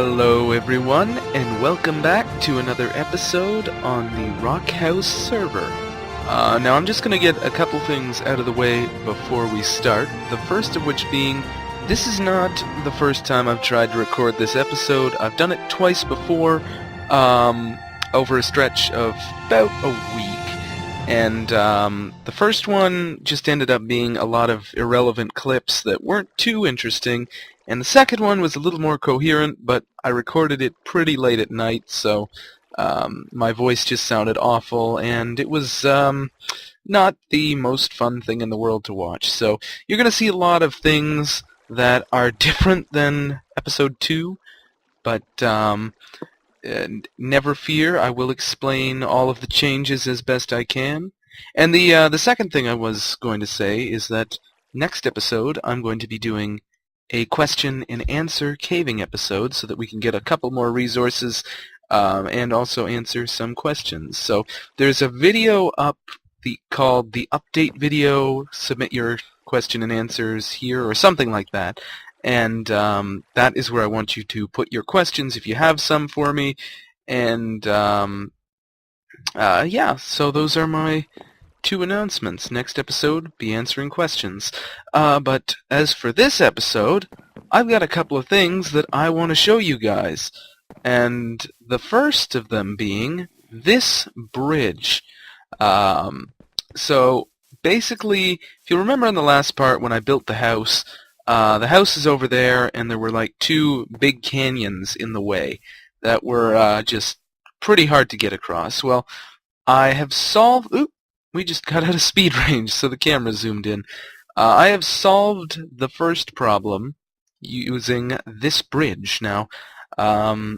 Hello everyone, and welcome back to another episode on the RockHouse server. Now I'm just going to get a couple things out of the way before we start, the first of which being, this is not the first time I've tried to record this episode. I've done it twice before, over a stretch of about a week, and the first one just ended up being a lot of irrelevant clips that weren't too interesting, and the second one was a little more coherent, but I recorded it pretty late at night, so my voice just sounded awful, and it was not the most fun thing in the world to watch. So you're going to see a lot of things that are different than episode 2, but never fear, I will explain all of the changes as best I can. And the second thing I was going to say is that next episode I'm going to be doing a question and answer caving episode so that we can get a couple more resources and also answer some questions. So there's a video up called the update video, submit your question and answers here, or something like that. And that is where I want you to put your questions if you have some for me. And yeah, so those are my 2 announcements. Next episode, be answering questions. But as for this episode, I've got a couple of things that I want to show you guys. And the first of them being this bridge. So basically, if you remember in the last part when I built the house is over there, and there were like 2 big canyons in the way that were just pretty hard to get across. Well, I have solved... Oop! We just got out of speed range, so the camera zoomed in. I have solved the first problem using this bridge. Now, I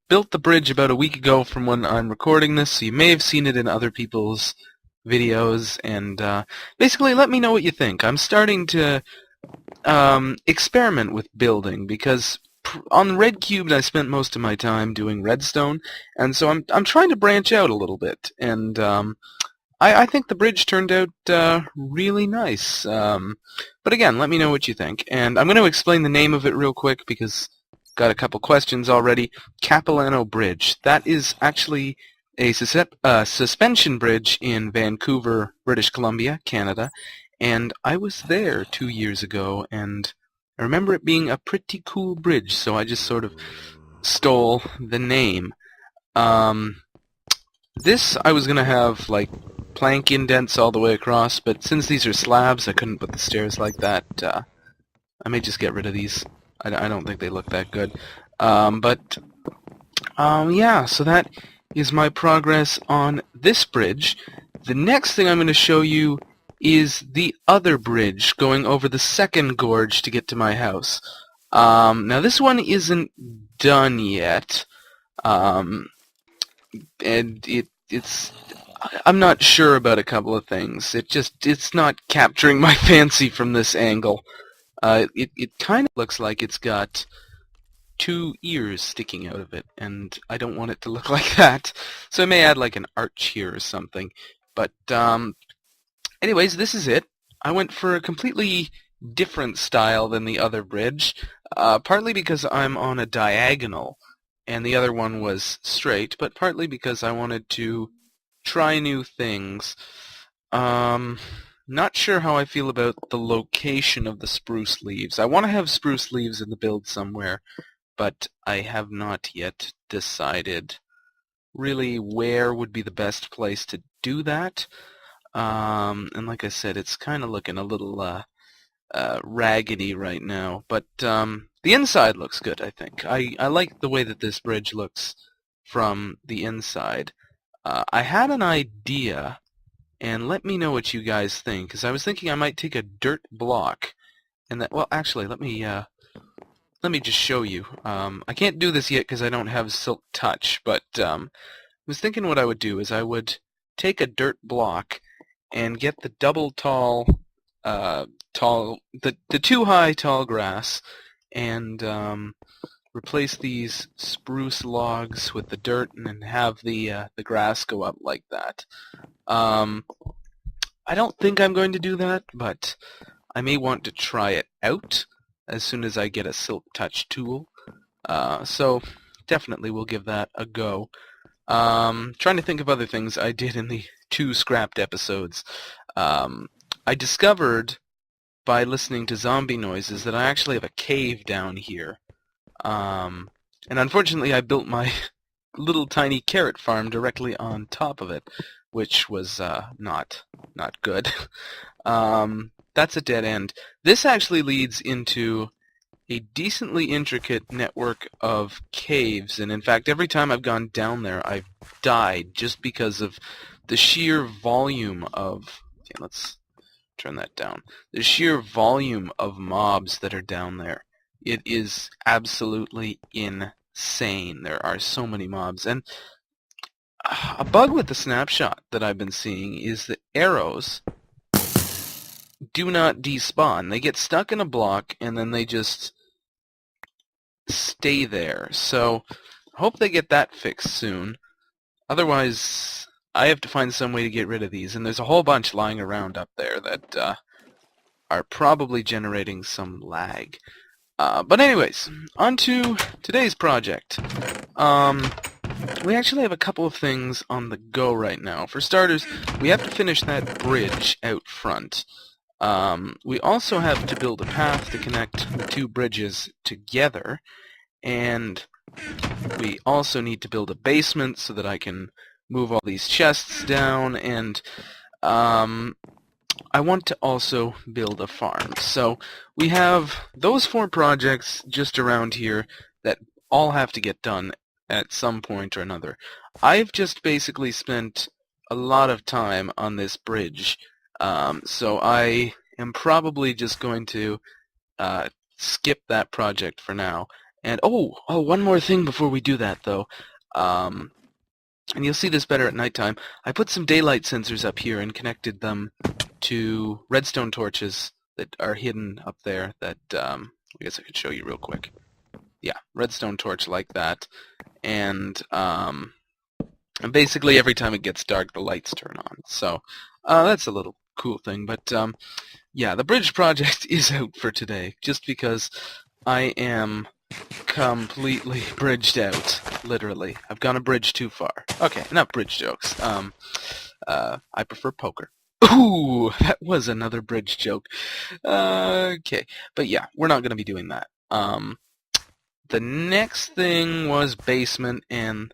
built the bridge about a week ago from when I'm recording this, so you may have seen it in other people's videos, and basically let me know what you think. I'm starting to experiment with building, because on Red Cubed I spent most of my time doing redstone, and so I'm trying to branch out a little bit, and I think the bridge turned out really nice. But again, let me know what you think, and I'm going to explain the name of it real quick because I've got a couple questions already. Capilano Bridge. That is actually a suspension bridge in Vancouver, British Columbia, Canada, and I was there 2 years ago, and I remember it being a pretty cool bridge, so I just sort of stole the name. This I was going to have, like, plank indents all the way across, but since these are slabs, I couldn't put the stairs like that. I may just get rid of these. I don't think they look that good. Yeah, so that is my progress on this bridge. The next thing I'm going to show you is the other bridge going over the second gorge to get to my house. Now this one isn't done yet, and it's I'm not sure about a couple of things. It's not capturing my fancy from this angle. It kind of looks like it's got 2 ears sticking out of it, and I don't want it to look like that. So I may add like an arch here or something. But anyways, this is it. I went for a completely different style than the other bridge, partly because I'm on a diagonal and the other one was straight, but partly because I wanted to try new things. Not sure how I feel about the location of the spruce leaves. I want to have spruce leaves in the build somewhere, but I have not yet decided really where would be the best place to do that. And like I said, it's kind of looking a little raggedy right now, but the inside looks good, I think. I like the way that this bridge looks from the inside. I had an idea, and let me know what you guys think, because I was thinking I might take a dirt block, and that, well, actually, let me just show you. I can't do this yet because I don't have Silk Touch, but I was thinking what I would do is I would take a dirt block and get the double tall, the 2 high tall grass, and replace these spruce logs with the dirt, and then have the grass go up like that. I don't think I'm going to do that, but I may want to try it out. as soon as I get a Silk Touch tool. So definitely we'll give that a go. Trying to think of other things I did in the 2 scrapped episodes. I discovered by listening to zombie noises that I actually have a cave down here. And unfortunately I built my little tiny carrot farm directly on top of it, which was not good. That's a dead end. This actually leads into a decently intricate network of caves, and in fact every time I've gone down there I've died just because of the sheer volume of... Okay, let's turn that down. The sheer volume of mobs that are down there. It is absolutely insane. There are so many mobs, and a bug with the snapshot that I've been seeing is that arrows do not despawn. They get stuck in a block and then they just stay there. So I hope they get that fixed soon. Otherwise, I have to find some way to get rid of these. And there's a whole bunch lying around up there that are probably generating some lag. But anyways, on to today's project. We actually have a couple of things on the go right now. For starters, we have to finish that bridge out front. We also have to build a path to connect the 2 bridges together, and we also need to build a basement so that I can move all these chests down, and I want to also build a farm. So we have those 4 projects just around here that all have to get done at some point or another. I've just basically spent a lot of time on this bridge. So I am probably just going to skip that project for now. And one more thing before we do that, though. And you'll see this better at nighttime. I put some daylight sensors up here and connected them to redstone torches that are hidden up there. That I guess I could show you real quick. Yeah, redstone torch like that. And basically every time it gets dark, the lights turn on. So that's a little cool thing. But yeah, the bridge project is out for today, just because I am completely bridged out, literally. I've gone a bridge too far. Okay, not bridge jokes. I prefer poker. Ooh, that was another bridge joke. Okay, but yeah, we're not going to be doing that. The next thing was basement, and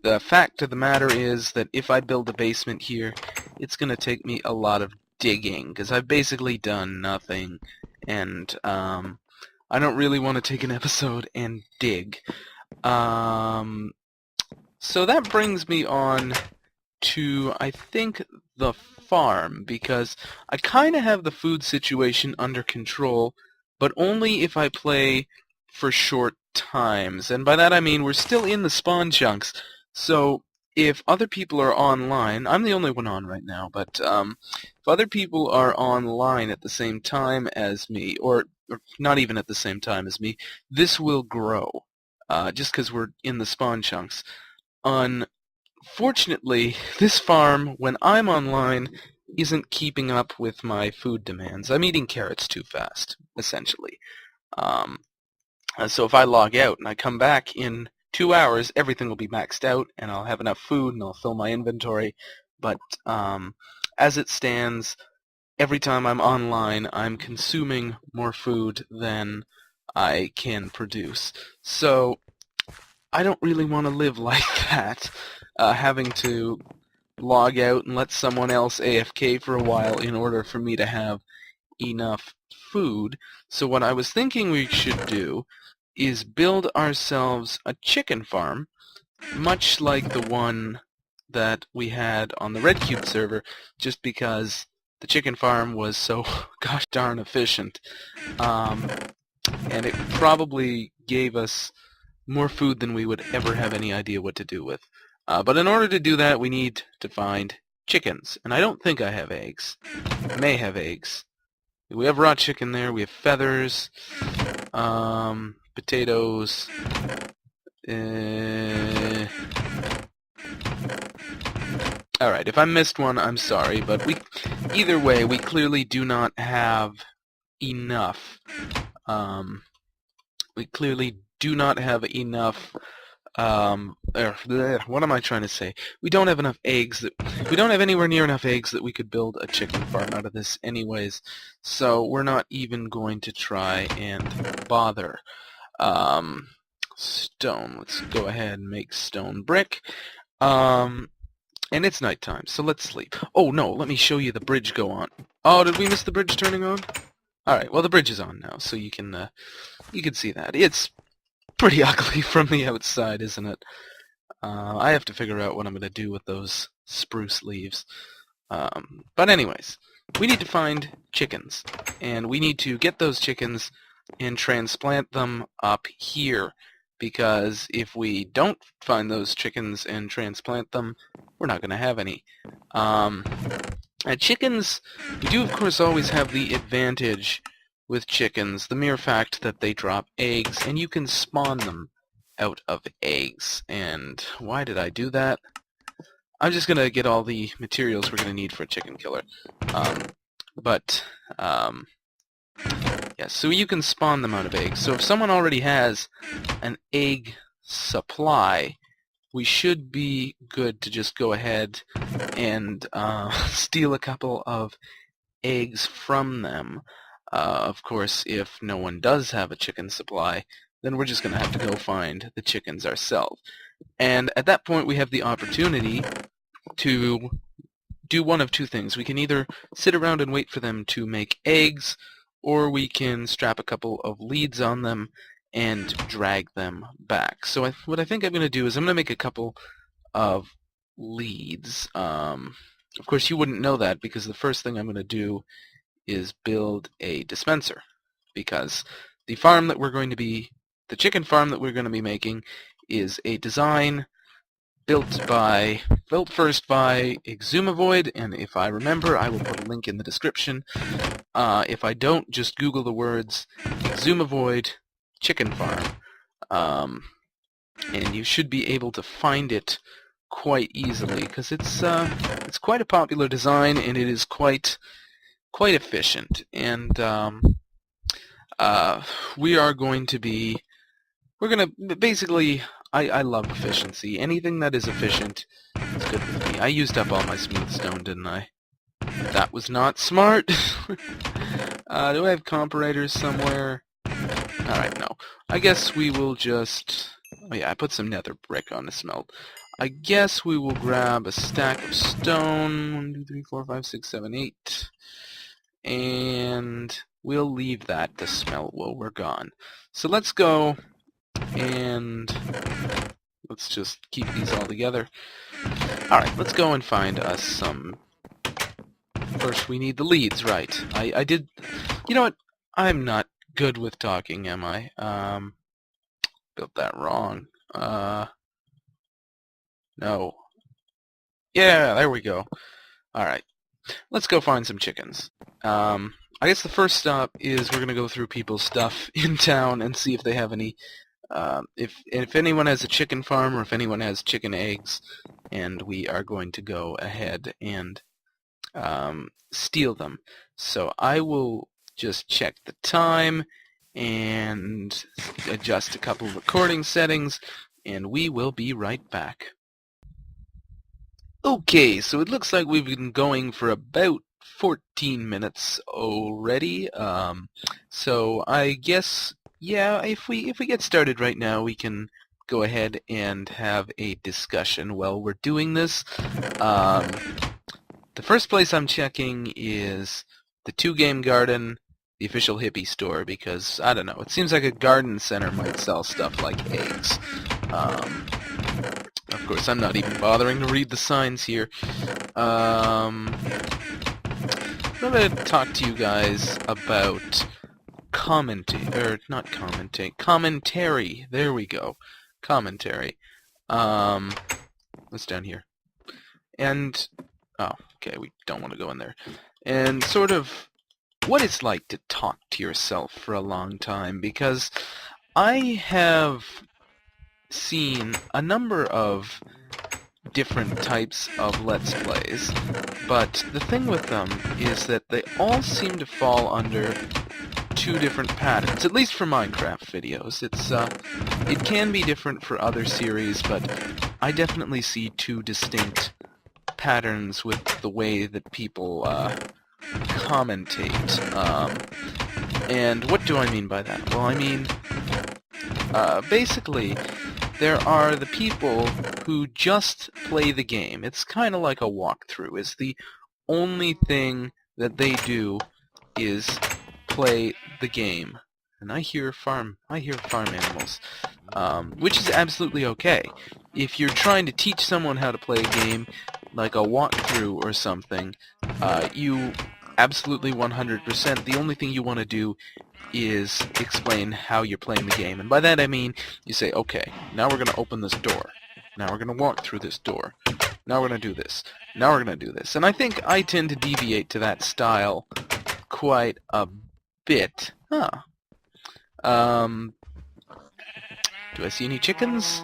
the fact of the matter is that if I build a basement here, it's going to take me a lot of digging, because I've basically done nothing, and I don't really want to take an episode and dig. So that brings me on to, I think, the farm, because I kind of have the food situation under control, but only if I play for short times. And by that I mean we're still in the spawn chunks, so if other people are online, I'm the only one on right now, but if other people are online at the same time as me, or not even at the same time as me, this will grow, just because we're in the spawn chunks. Unfortunately, this farm, when I'm online, isn't keeping up with my food demands. I'm eating carrots too fast, essentially. So if I log out and I come back in 2 hours, everything will be maxed out, and I'll have enough food, and I'll fill my inventory. But as it stands, every time I'm online, I'm consuming more food than I can produce. So I don't really want to live like that, having to log out and let someone else AFK for a while in order for me to have enough food. So what I was thinking we should do is build ourselves a chicken farm, much like the one that we had on the Red Cube server, just because the chicken farm was so gosh darn efficient. And it probably gave us more food than we would ever have any idea what to do with. But in order to do that, we need to find chickens. And I don't think I have eggs. I may have eggs. We have raw chicken there. We have feathers. Potatoes. Alright, if I missed one, I'm sorry, but either way, we clearly do not have enough. We clearly do not have enough. What am I trying to say? We don't have enough eggs. We don't have anywhere near enough eggs that we could build a chicken farm out of this anyways. So we're not even going to try and bother. Stone. Let's go ahead and make stone brick. And it's nighttime, so let's sleep. Oh no, let me show you the bridge go on. Oh, did we miss the bridge turning on? Alright, well the bridge is on now, so you can see that. It's pretty ugly from the outside, isn't it? I have to figure out what I'm going to do with those spruce leaves. But anyways, we need to find chickens, and we need to get those chickens and transplant them up here, because if we don't find those chickens and transplant them, we're not going to have any. Chickens, we do of course always have the advantage with chickens, the mere fact that they drop eggs, and you can spawn them out of eggs. And why did I do that? I'm just going to get all the materials we're going to need for a chicken killer. Yeah, so you can spawn them out of eggs. So if someone already has an egg supply, we should be good to just go ahead and steal a couple of eggs from them. Of course, if no one does have a chicken supply, then we're just going to have to go find the chickens ourselves. And at that point, we have the opportunity to do one of two things. We can either sit around and wait for them to make eggs, or we can strap a couple of leads on them and drag them back. So what I think I'm going to do is I'm going to make a couple of leads. Of course, you wouldn't know that because the first thing I'm going to do is build a dispenser, because the farm that we're going to be, the chicken farm that we're going to be making, is a design built first by Exumavoid, and if I remember, I will put a link in the description. If I don't, just Google the words Exumavoid chicken farm, and you should be able to find it quite easily, because it's quite a popular design, and it is quite efficient. And we're going to basically, I love efficiency. Anything that is efficient is good with me. I used up all my smooth stone, didn't I? That was not smart. Do I have comparators somewhere? Alright, no. I guess we will just... Oh yeah, I put some nether brick on the smelt. I guess we will grab a stack of stone. 1, 2, 3, 4, 5, 6, 7, 8. And we'll leave that to smelt while we're gone. So let's go and let's just keep these all together. Alright, let's go and find us some... First we need the leads, right. I did... You know what? I'm not good with talking, am I? Built that wrong. No. Yeah, there we go. Alright. Let's go find some chickens. I guess the first stop is we're going to go through people's stuff in town and see if they have any... if anyone has a chicken farm, or if anyone has chicken eggs, and we are going to go ahead and steal them. So I will just check the time and adjust a couple of recording settings, and we will be right back. Okay, so it looks like we've been going for about 14 minutes already. So I guess, yeah, if we get started right now, we can go ahead and have a discussion while we're doing this. The first place I'm checking is the 2-Game Garden, the official hippie store, because, I don't know, it seems like a garden center might sell stuff like eggs. Of course, I'm not even bothering to read the signs here. I'm going to talk to you guys about commentary. There we go. Commentary. What's down here? And, oh, okay, we don't want to go in there. And sort of what it's like to talk to yourself for a long time, because I have seen a number of different types of Let's Plays, but the thing with them is that they all seem to fall under two different patterns, at least for Minecraft videos. It can be different for other series, but I definitely see two distinct patterns with the way that people commentate. And what do I mean by that? Well, I mean, basically, there are the people who just play the game. It's kind of like a walkthrough. It's the only thing that they do is play the game. And I hear farm animals, which is absolutely okay. If you're trying to teach someone how to play a game, like a walkthrough or something, you absolutely 100%, the only thing you want to do is explain how you're playing the game. And by that I mean, you say, okay, now we're going to open this door. Now we're going to walk through this door. Now we're going to do this. Now we're going to do this. And I think I tend to deviate to that style quite a bit. Do I see any chickens?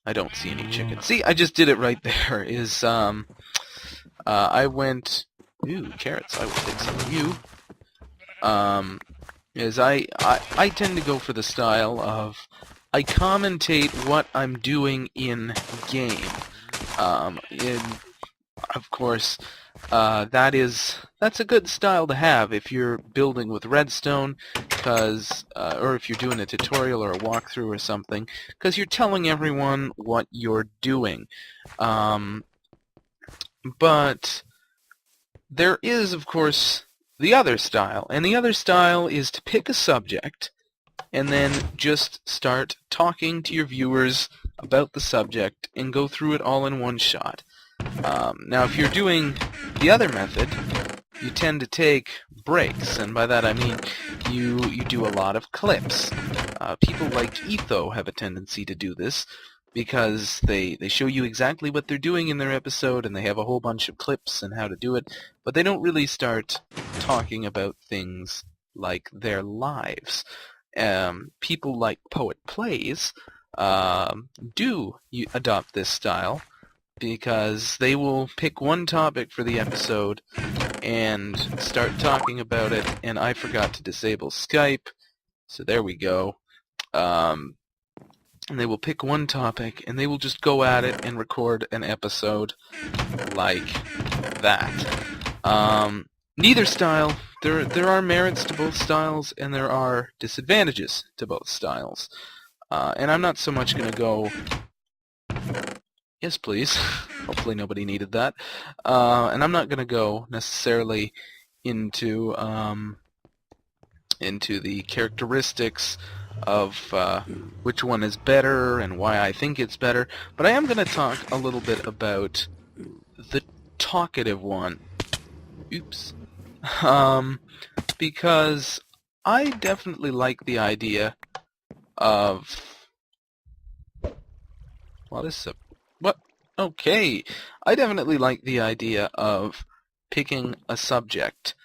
I don't see any chickens. See, I just did it right there. I went... Ooh, carrots. I will take some of you. I tend to go for the style of I commentate what I'm doing in game. Of course, that's a good style to have if you're building with redstone, or if you're doing a tutorial or a walkthrough or something, because you're telling everyone what you're doing. But there is, of course, the other style, and the other style is to pick a subject and then just start talking to your viewers about the subject and go through it all in one shot. Now, if you're doing the other method, you tend to take breaks, and by that I mean you do a lot of clips. People like Etho have a tendency to do this because they show you exactly what they're doing in their episode, and they have a whole bunch of clips and how to do it, but they don't really start talking about things like their lives. People like Poet Plays do adopt this style because they will pick one topic for the episode and start talking about it, and I forgot to disable Skype, so there we go. And they will pick one topic, and they will just go at it and record an episode like that. Neither style, there are merits to both styles, and there are disadvantages to both styles. And I'm not so much going to go... Yes, please. Hopefully nobody needed that. And I'm not going to go necessarily into the characteristics of which one is better and why I think it's better, but I am going to talk a little bit about the talkative one. Oops. Because I definitely like the idea of... What? Okay. I definitely like the idea of picking a subject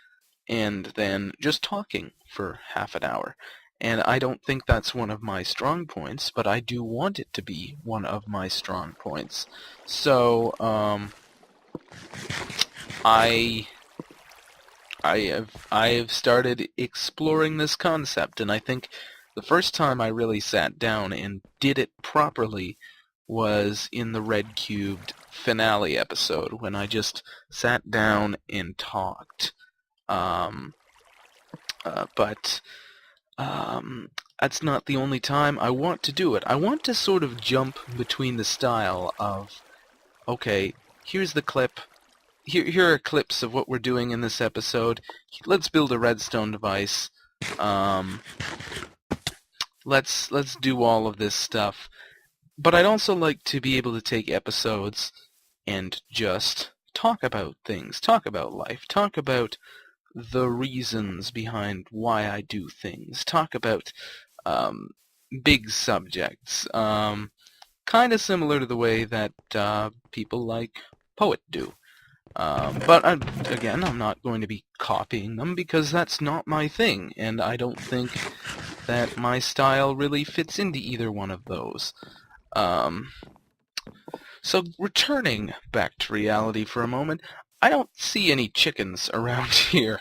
and then just talking for half an hour. And I don't think that's one of my strong points, but I do want it to be one of my strong points. So, I have started exploring this concept, and I think the first time I really sat down and did it properly was in the Red Cubed finale episode, when I just sat down and talked. But that's not the only time I want to do it. I want to sort of jump between the style of, okay, here's the clip. Here are clips of what we're doing in this episode. Let's build a redstone device. Let's do all of this stuff. But I'd also like to be able to take episodes and just talk about things, talk about life, talk about the reasons behind why I do things, talk about big subjects, kind of similar to the way that people like Poet do. But again, I'm not going to be copying them because that's not my thing, and I don't think that my style really fits into either one of those. So returning back to reality for a moment, I don't see any chickens around here.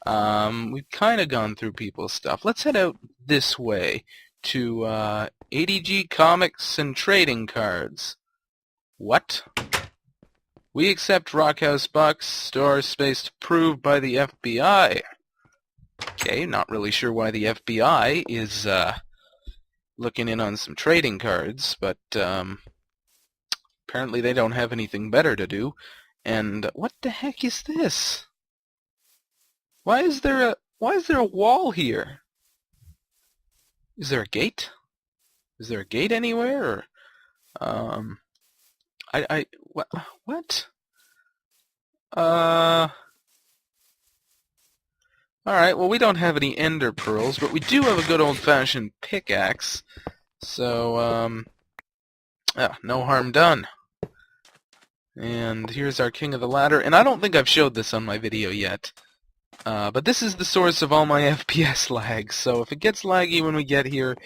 We've kind of gone through people's stuff. Let's head out this way to ADG Comics and Trading Cards. What? We accept RockHouse bucks, store space approved by the FBI. Okay, not really sure why the FBI is looking in on some trading cards, but apparently they don't have anything better to do. And what the heck is this? Why is there a wall here? Is there a gate? Is there a gate anywhere? Or, what? Alright, well we don't have any ender pearls, but we do have a good old-fashioned pickaxe. So, no harm done. And here's our King of the Ladder, and I don't think I've showed this on my video yet. But this is the source of all my FPS lag, so if it gets laggy when we get here,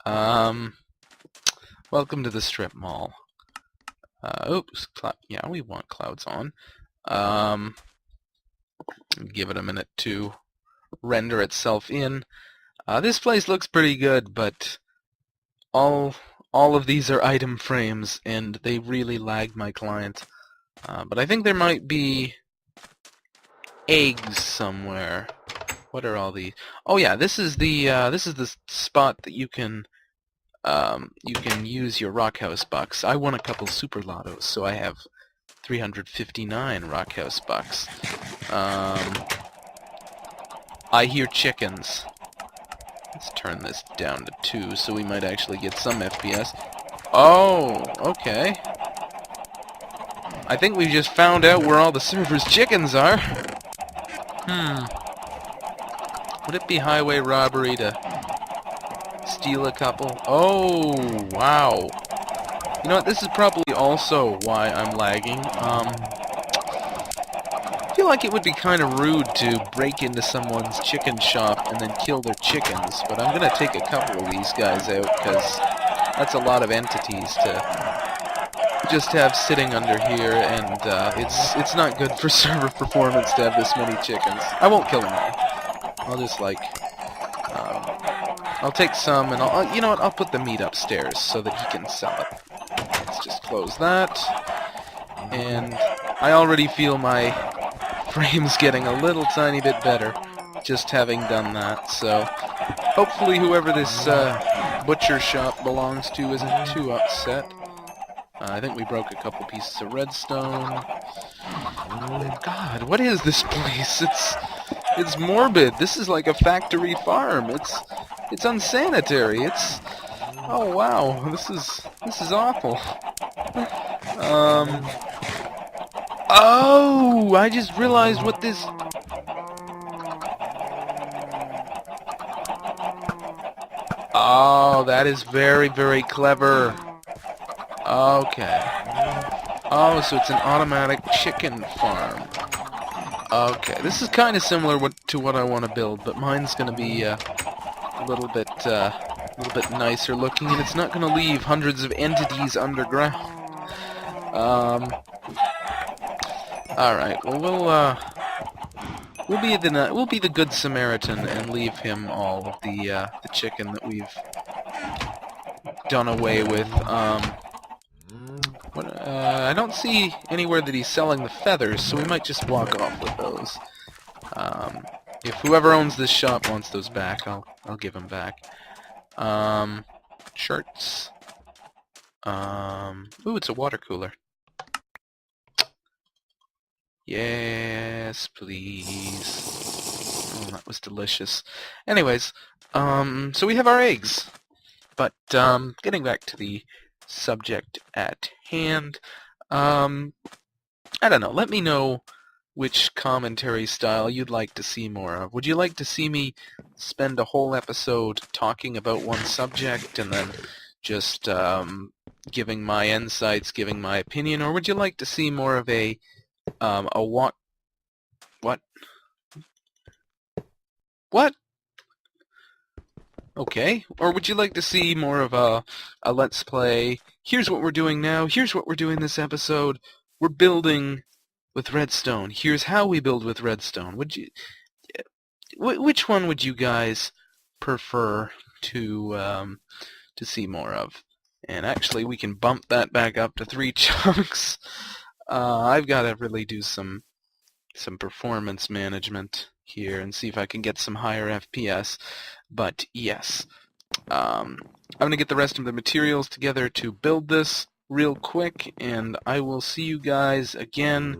welcome to the strip mall. Oops, yeah, we want clouds on. Give it a minute to render itself in. This place looks pretty good, but all of these are item frames, and they really lagged my client. But I think there might be eggs somewhere. What are all these? Oh yeah, this is the spot that you can use your RockHouse bucks. I won a couple super lottos, so I have 359 RockHouse bucks. I hear chickens. Let's turn this down to 2 so we might actually get some FPS. Oh, okay. I think we just found out where all the server's chickens are. Would it be highway robbery to steal a couple? Oh, wow. You know what, this is probably also why I'm lagging. I feel like it would be kind of rude to break into someone's chicken shop and then kill their chickens, but I'm going to take a couple of these guys out because that's a lot of entities to just have sitting under here, and it's not good for server performance to have this many chickens. I won't kill them all. I'll just I'll take some, and you know what, I'll put the meat upstairs so that he can sell it. Let's just close that, and I already feel my frames getting a little tiny bit better just having done that, so hopefully whoever this butcher shop belongs to isn't too upset. I think we broke a couple pieces of redstone. God, what is this place? It's morbid. This is like a factory farm. It's unsanitary. Oh wow, this is awful. Oh, I just realized what this. Oh, that is very, very clever. Okay. Oh, so it's an automatic chicken farm. Okay, this is kind of similar to what I want to build, but mine's going to be a little bit nicer looking, and it's not going to leave hundreds of entities underground. All right. Well, we'll be the good Samaritan and leave him all of the chicken that we've done away with. I don't see anywhere that he's selling the feathers, so we might just walk off with those. If whoever owns this shop wants those back, I'll give them back. Shirts. Ooh, it's a water cooler. Yes, please. Oh, that was delicious. Anyways, so we have our eggs. But, getting back to the subject at hand, I don't know, let me know which commentary style you'd like to see more of. Would you like to see me spend a whole episode talking about one subject and then just giving my insights, giving my opinion, or would you like to see more of a what? What? Okay. Or would you like to see more of a let's play, here's what we're doing now, here's what we're doing this episode, we're building with redstone, here's how we build with redstone. which one would you guys prefer to see more of? And actually, we can bump that back up to 3 chunks. I've got to really do some performance management here and see if I can get some higher FPS. But yes, I'm going to get the rest of the materials together to build this real quick, and I will see you guys again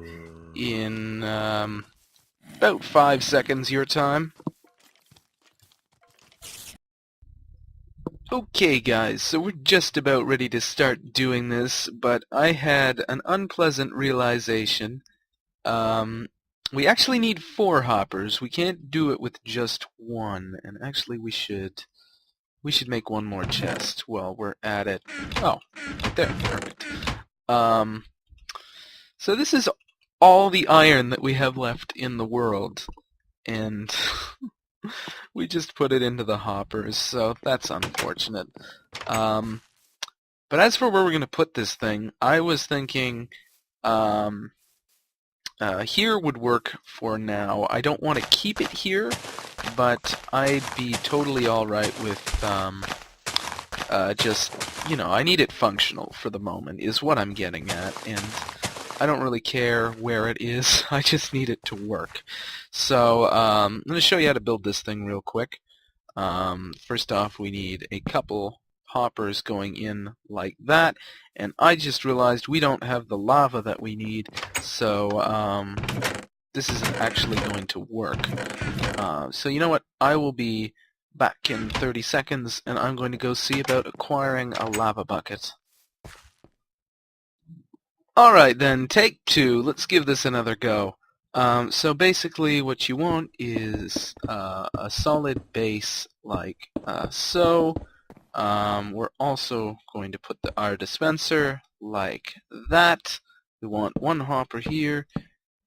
in about 5 seconds your time. Okay guys, so we're just about ready to start doing this, but I had an unpleasant realization. We actually need 4 hoppers. We can't do it with just 1, and actually we should make one more chest while we're at it. Oh, right there, perfect. So this is all the iron that we have left in the world, and we just put it into the hoppers, so that's unfortunate. But as for where we're going to put this thing, I was thinking here would work for now. I don't want to keep it here, but I'd be totally alright with just, I need it functional for the moment, is what I'm getting at, and I don't really care where it is, I just need it to work. So I'm going to show you how to build this thing real quick. First off, we need a couple hoppers going in like that, and I just realized we don't have the lava that we need, so this isn't actually going to work. So you know what, I will be back in 30 seconds, and I'm going to go see about acquiring a lava bucket. Alright then, take 2. Let's give this another go. So basically what you want is a solid base like so. We're also going to put our dispenser like that. We want 1 hopper here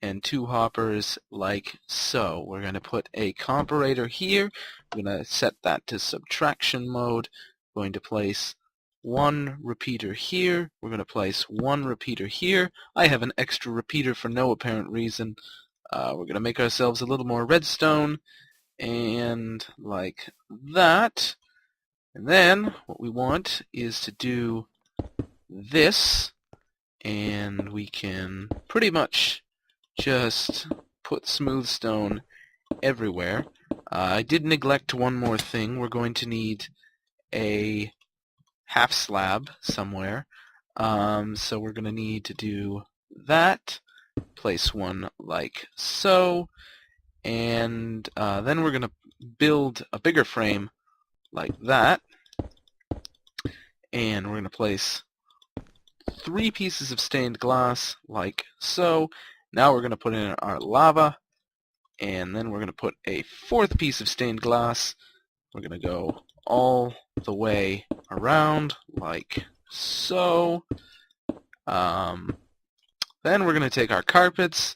and 2 hoppers like so. We're going to put a comparator here. We're going to set that to subtraction mode. We're going to place 1 repeater here. We're going to place 1 repeater here. I have an extra repeater for no apparent reason. We're going to make ourselves a little more redstone, and like that. And then what we want is to do this, and we can pretty much just put smooth stone everywhere. I did neglect one more thing. We're going to need a half slab somewhere, so we're going to need to do that, place 1 like so, and then we're going to build a bigger frame like that, and we're going to place 3 pieces of stained glass like so. Now we're going to put in our lava, and then we're going to put a 4th piece of stained glass. We're going to go all the way around like so. Then we're going to take our carpets,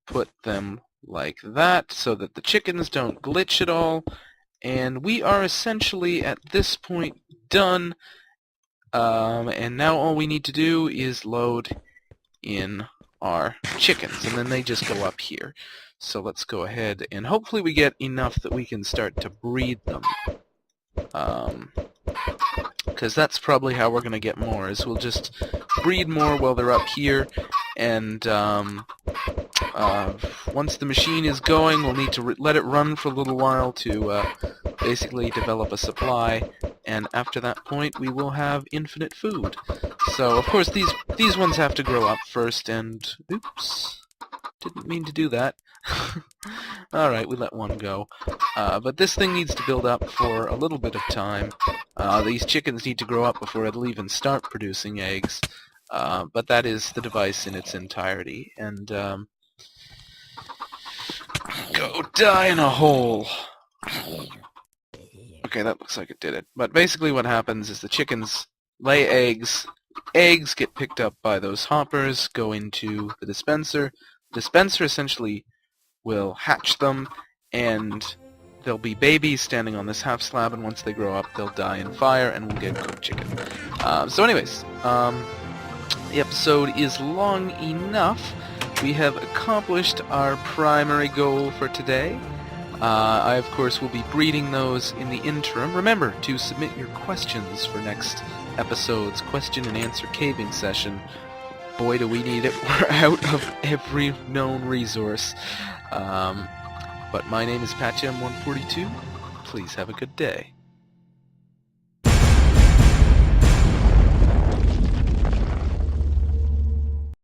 put them like that so that the chickens don't glitch at all, and we are essentially at this point done. And now all we need to do is load in our chickens, and then they just go up here. So let's go ahead, and hopefully we get enough that we can start to breed them. Because that's probably how we're going to get more, is we'll just breed more while they're up here, and once the machine is going, we'll need to let it run for a little while to basically develop a supply, and after that point we will have infinite food. So of course these ones have to grow up first, and oops, didn't mean to do that. Alright, we let one go. But this thing needs to build up for a little bit of time. These chickens need to grow up before it'll even start producing eggs. But that is the device in its entirety. And go die in a hole. Okay, that looks like it did it. But basically what happens is the chickens lay eggs. Eggs get picked up by those hoppers, go into the dispenser. The dispenser essentially will hatch them, and there'll be babies standing on this half slab, and once they grow up they'll die in fire, and we'll get cooked chicken. So anyways, the episode is long enough. We have accomplished our primary goal for today. I, of course, will be breeding those in the interim. Remember to submit your questions for next episode's question and answer caving session. Boy, do we need it. We're out of every known resource. But my name is PatchM142. Please have a good day.